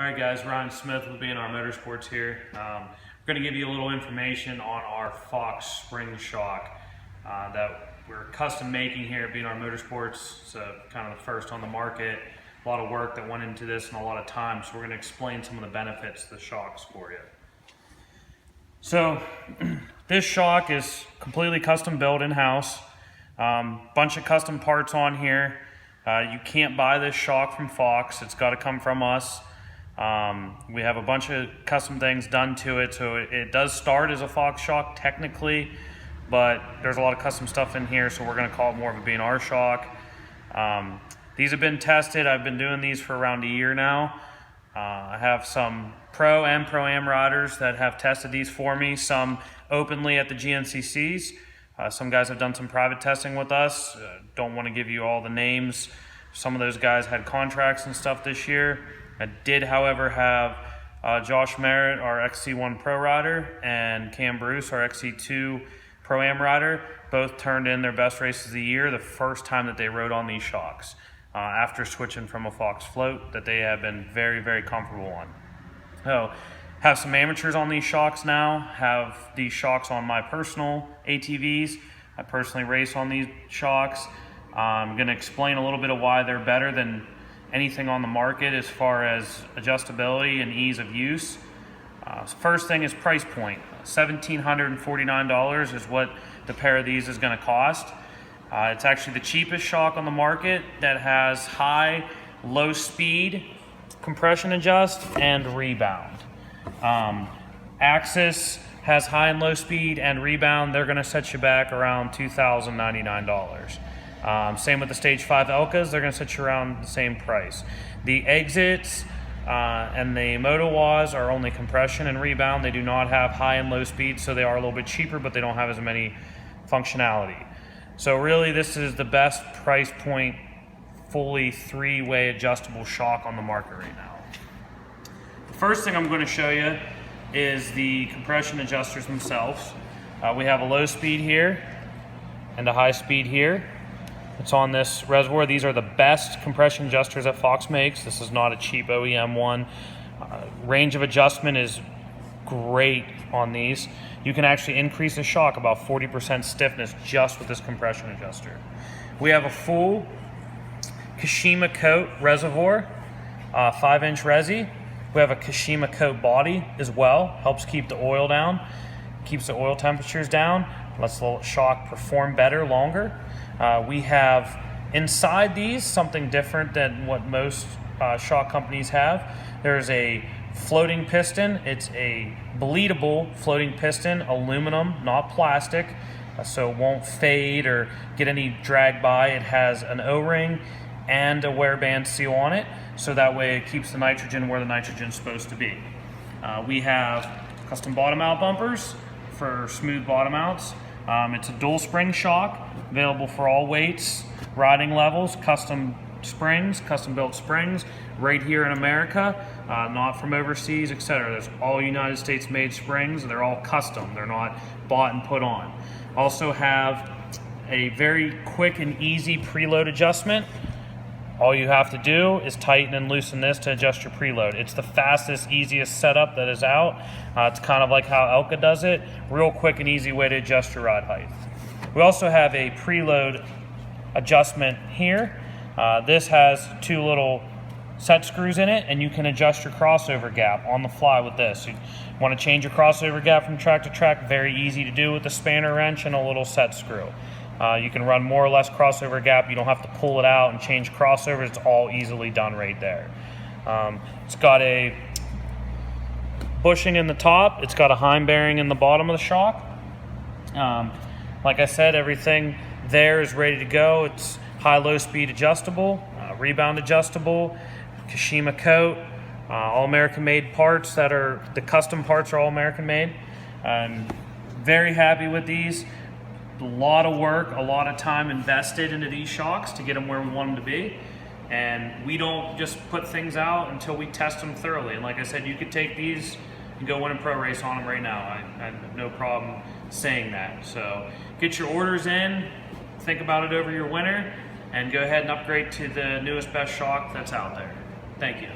All right guys, Ryan Smith with BNR Motorsports here. We're going to give you a little information on our Fox spring shock that we're custom making here at BNR Motorsports. It's kind of the first on the market. A lot of work that went into this and a lot of time, so we're going to explain some of the benefits of the shocks for you. So this shock is completely custom built in-house. Bunch of custom parts on here. You can't buy this shock from Fox. It's got to come from us. We have a bunch of custom things done to it, so it does start as a Fox shock technically, but there's a lot of custom stuff in here, so we're going to call it more of a BNR shock. These have been tested. I've been doing these for around a year now. I have some Pro and Pro-Am riders that have tested these for me, some openly at the GNCCs. Some guys have done some private testing with us. Don't want to give you all the names. Some of those guys had contracts and stuff this year. I did, however, have Josh Merritt, our XC1 Pro rider, and Cam Bruce, our XC2 Pro-Am rider, both turned in their best races of the year the first time that they rode on these shocks after switching from a Fox float that they have been very, very comfortable on. So, have some amateurs on these shocks now, have these shocks on my personal ATVs. I personally race on these shocks. I'm going to explain a little bit of why they're better than anything on the market as far as adjustability and ease of use. First thing is price point. $1,749 is what the pair of these is going to cost. It's actually the cheapest shock on the market that has high, low speed, compression adjust, and rebound. Axis has high and low speed and rebound. They're going to set you back around $2,099. Same with the Stage 5 Elkas, they're going to set you around the same price. The exits and the Motowas are only compression and rebound. They do not have high and low speed, so they are a little bit cheaper, but they don't have as many functionality. So really, this is the best price point, fully three-way adjustable shock on the market right now. The first thing I'm going to show you is the compression adjusters themselves. We have a low speed here and a high speed here. It's on this reservoir. These are the best compression adjusters that Fox makes. This is not a cheap OEM one. Range of adjustment is great on these. You can actually increase the shock about 40% stiffness just with this compression adjuster. We have a full Kashima coat reservoir, 5-inch resi. We have a Kashima coat body as well. Helps keep the oil down, keeps the oil temperatures down, lets the shock perform better, longer. We have inside these something different than what most shock companies have. There's a floating piston. It's a bleedable floating piston, aluminum, not plastic, so it won't fade or get any drag by. It has an O-ring and a wear band seal on it, so that way it keeps the nitrogen where the nitrogen is supposed to be. We have custom bottom out bumpers for smooth bottom outs. It's a dual spring shock, available for all weights, riding levels, custom springs, custom built springs, right here in America, not from overseas, etc. There's all United States made springs. They're all custom. They're not bought and put on. Also have a very quick and easy preload adjustment. All you have to do is tighten and loosen this to adjust your preload. It's the fastest, easiest setup that is out. It's kind of like how Elka does it. Real quick and easy way to adjust your ride height. We also have a preload adjustment here. This has two little set screws in it, and you can adjust your crossover gap on the fly with this. You want to change your crossover gap from track to track, very easy to do with a spanner wrench and a little set screw. You can run more or less crossover gap. You don't have to pull it out and change crossovers. It's all easily done right there. It's got a bushing in the top. It's got a Heim bearing in the bottom of the shock. Like I said, everything there is ready to go. It's high-low speed adjustable, rebound adjustable, Kashima coat, all American made parts that are, the custom parts are all American made. I'm very happy with these. A lot of work, a lot of time invested into these shocks to get them where we want them to be. And we don't just put things out until we test them thoroughly. And like I said, you could take these and go win a pro race on them right now. I have no problem saying that. So get your orders in, think about it over your winter, and go ahead and upgrade to the newest, best shock that's out there. Thank you.